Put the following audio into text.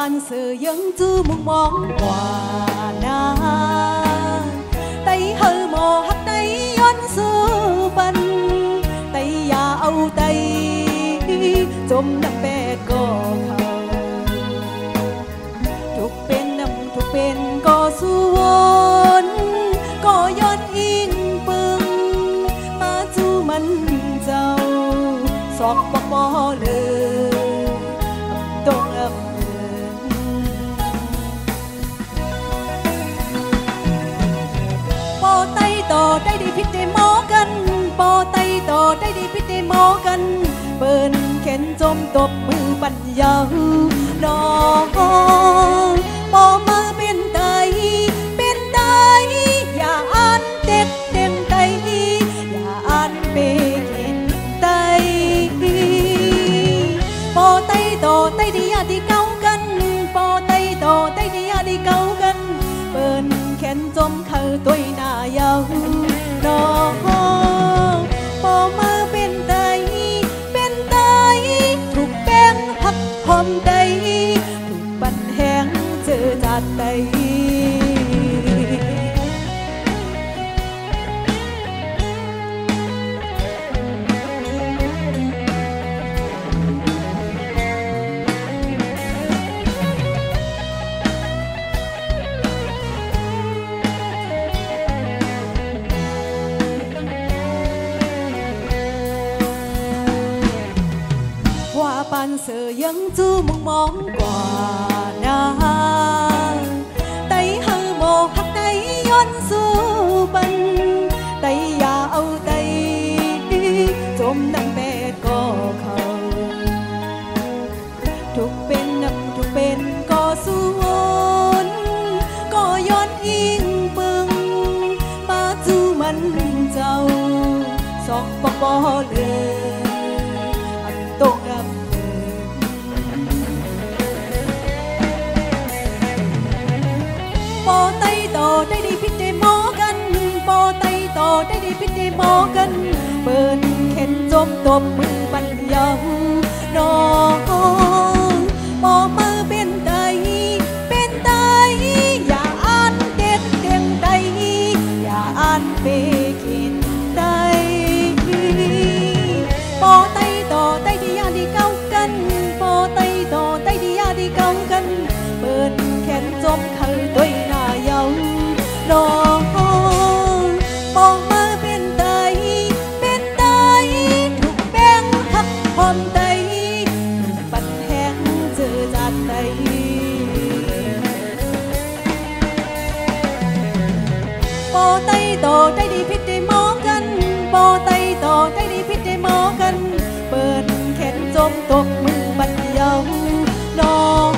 ban sự dân tư mong mong quả na tay hơi mò hắt tay yon sư bần tay ya âu tay chôm nằm bè cò khâu thuộc bên có suôn có yon in bưng ta chu mình giàu xót bó lơต้องปอไตต่อได้ดีพิษได้หมอกันปอไตต่อได้ดีพิษได้หมอกันเปิ้นเข็นจมตบมือปัญญาน้องปอมาเป็นไตอย่าอ่านเด็กเต็มไตอย่าอ่านเปกินไตปอไตต่อไตดีอย่าดีเก้ากันปอไตต่อไตดีอย่าดีเก้ากันเปิ้นแขนจมเข้าตัวหน้ายาวน้องปอมาเป็นไตถูกแป้งหักหอมไตถูกปั่นแห้งเจอจัดไตban sự dân tư mong mong quả na tay hơi mò hắt tay yon sư bần tay ya âu tay chôm nằm bè cò khâu thuộc bên có suôn có yon in bưng ba chu mình giàu xót bó lơต้องปอไตต่อได้ดีพิษได้หมอกันปอไตต่อได้ดีพิษได้หมอกันเปิ้นเข็นจมตบมือปัญญาน้องปอมือเป็นไตอย่าอ่านเด็ดเตียงไตอย่าอ่านเปกินไตปอไตต่อไตดีอย่าดีเก้ากันปอไตต่อไตดีอย่าดีเก้ากันเปิ้นแขนจมเข้าตัวหน้ายาวน้องปองมาเป็นไตถูกแป้งหักหอมไตปั่นแห้งเจอจัดไตปอไตต่อไตดีพิษได้หมอกันปอไตต่อไตดีพิษได้หมอกันเปิ้นแขนจมตบมือบัดเยาน้อง